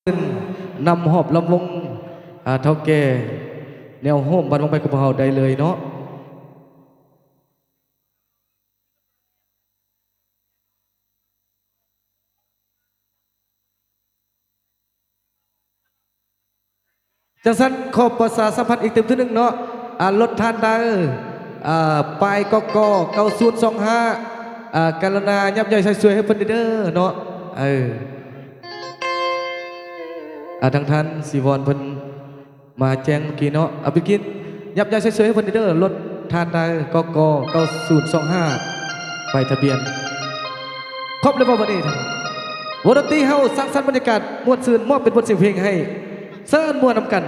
ขึ้นนำหอบลำวงเท่าแก่แนวโฮมบันลงไปกับเราได้เลยเนาะจังสันขอบประสาสัมพันธ์อีกเต็มที่หนึ่งเนาะรถทานดาปลายกก9025กาลนายับใหญ่ใส่สวยให้เพิ่นเด้อเนาะทางท่านสีวอนเพิ่นมาแจ้งเมื่อกี้เนาะไปกินยับยั้งเฉยๆให้เพิ่นเด้อรถทานได้กก9025ไปทะเบียนครบแล้วบ่วันนี้วงดนตรีเฮาสร้างสรรค์บรรยากาศม่วนซื่นมอบเป็นบทเสียงเพลงให้เซิร์นม่วนนำกัน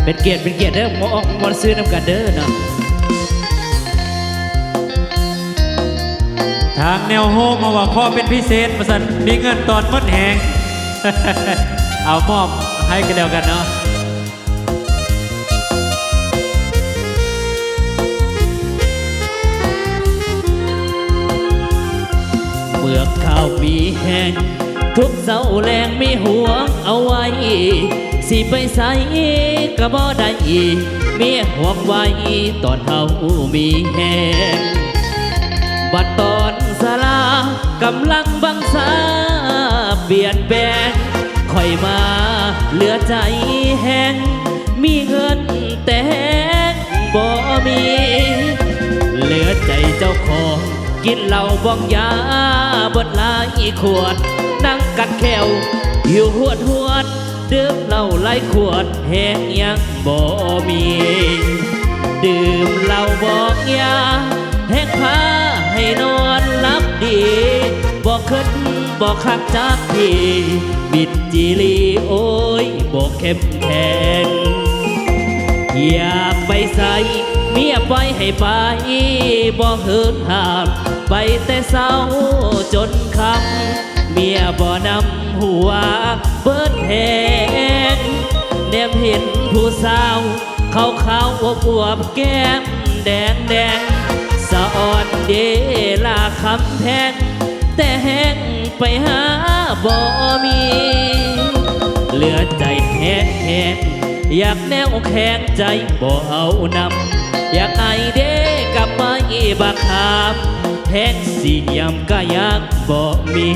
เป็นเกียรติเด้อมอซื้อน้ำกันเด้อเนาะทางแนวโฮมมาว่าขอเป็นพิเศษมาสันมีเงินตอนมดแหง เอามอบให้กันแล้วกันเนาะเมื่อข้าวมีแห้งทุกเสาแรงมีห่วงเอาไว้สิไปใส่ก็บ่ได้เมียห่วงไว้ตอนเฮามีแห้งบัดตอนสลากำลังบังซาเปลี่ยนแปลงค่อยมาเหลือใจแห้งมีเงินแต่แห้งบ่มีเหลือใจเจ้าของกินเหล้าบ้องยาบดหลายขวดนั่งกัดแขวอยู่หวดดื่มเหล้าหลายขวดแห้งยังบ่มีดื่มเหล้าบอกยาแห้งพาให้นอนหลับดีบอกขึ้นบอกขับจากพี่บิดจีรีโอ้ยบอกเข้มแข็งอยากไปใส่เมียไปให้ไปบอกเหินห่างไปแต่เศร้าจนคำเมียบ่นำหัวเบิดแหงแนมเห็นผู้สาวขาวอวบแก้มแดงสะอ่อนเดลาคำแพงแต่แห้งไปหาบ่มีเหลือใจแห้งอยากแนวแข็งใจบ่เอานำอยากไอเด้กับไม้บักขามแห้งสียำก็อยากบ่มี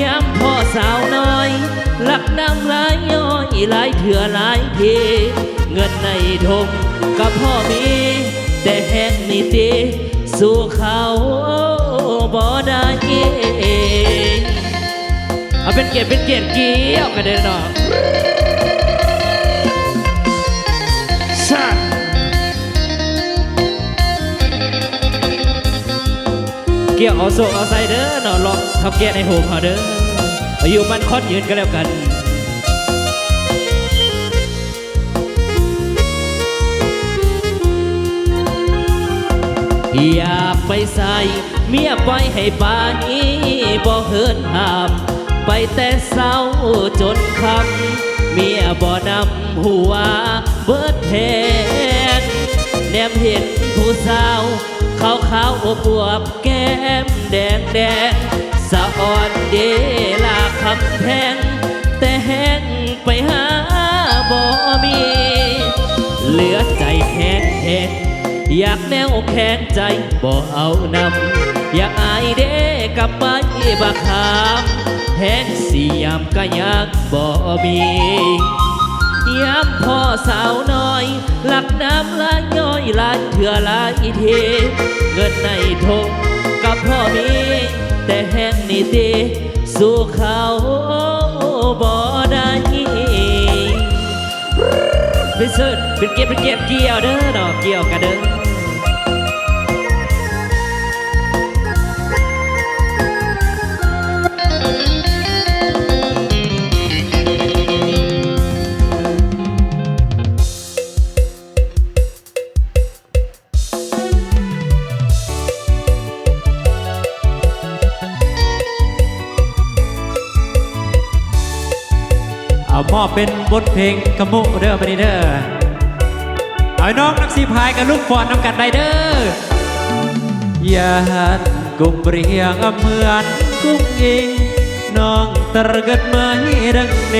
ย้ำพ่อสาวน้อยหลักน้ำลายย้อยหลายเถื่อหลายทีเงินในทงกับพ่อมีแต่แห้งนี่ตีสู้เขาบ่ได้เอาเป็นเกียรติเกี่ยวกันเด้อเนาะเกี่ยวเอาโซ่เอาใส่เด้อเนาะลองทำเกียร์ในโฮมเขาเด้ออายุมันคอนยืนกันแล้วกันอยากไปใส่เมียไปให้ป่านี้บ่เหินห้ามไปแต่เศร้าจนคำเมียบ่นำหัวเบิดแทนแนมเห็นผู้สาวขาวอวบแก้มแดงสะอ่อนเดลาคำแพงแต่แห้งไปหาบ่มีเหลือใจแห้งอยากแนวแข็งใจบ่เอานำอยากอายเด้กับไปบักขามแห้งสียำก็อยากบ่มีย้ำพ่อสาวน้อยหลักน้ำลายย้อยหลายเถื่อหลายทีเงินในทงกับพ่อมีแต่แห้งนี่ตีสู้เขาบ่ได้เป็นเสิร์ตเป็นเกียร์เกี่ยวเด้อเนาะเกี่ยวกันเด้อ เอามอบเป็นบทเพลงขมุเด้อไปนี่เด้อเอาน้องนักสีพายกับลูกฟอนนำกันได้เด้อญาติกุ้งเปรียงอำเมือนกุ้งอิงน้องตระกัดไม้รังเน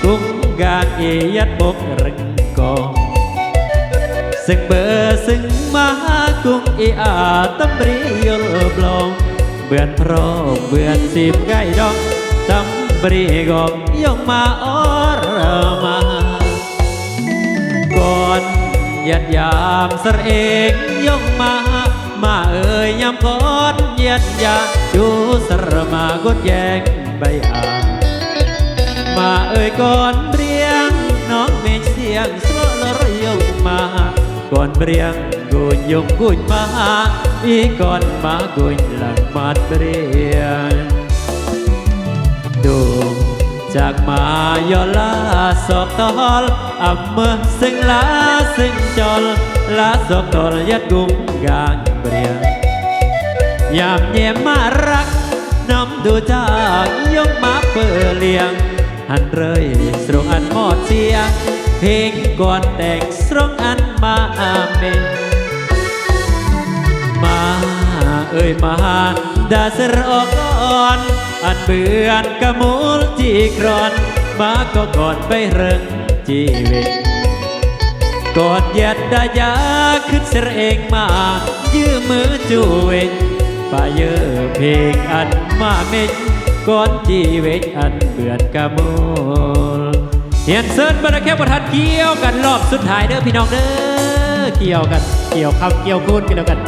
กุ้งกางเอยัดบกรังกองซึ่งเบอร์ซึ่งมากุ้งอีอาตำรียลบลองเบือนพร้อมเบือนสิบไก่ดองตำรีกองยงมาออรมาก่อนยัดยามสระเอกยงมาเอ่ยยามก่อนยัดยาดูสระมากดแยงใบอามาเอ่ยก่อนเรียงน้องเมฆเสียงสละละระยงมาก่อนเรียงกุญยงกุญมาอีก่อนมากุญหลังมาเรียงดูจากมายอลาสอบตอลอำเมือซึ่งลาซึ่งจอลลาสอบตอลยัดกุมกางเปรียงยามเยี่ยมมารักน้ำดูจากยงมาเปิดเลียงหันเลยสรงอันหมดเสียงเพลงก่อนแต่งสรงอันมาเมมาเอ่ยมาดาสรอก่อนอันเบือนกะมูลจีกรอนมาก็ก่อนไปเริงจีเวก่อนยัดดายาขึ้นเสรเองมายื้อมือจูเวป่าเยอะเพลงอันมาเมจก่อนจีเวอันเบือนกะมูลเฮียนเซินบรรแค่ประทัดเกี่ยวกันรอบสุดท้ายเด้อพี่น้องเด้อเกี่ยวกันเกี่ยวคำเกี่ยวคูณกันแล้วกัน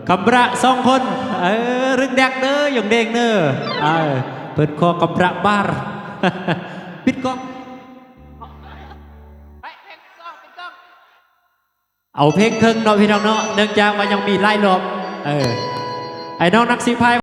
คำประสองคนรึกแดกเด้ออย่างเด้งเด้อเปิดคอกำประบ้ารปิดกล้องเอาเพลงเครื่องเนาะพี่น้องเนาะเนื่องจากว่ายังมีไล่รอบไอ้น้องนักสีพาย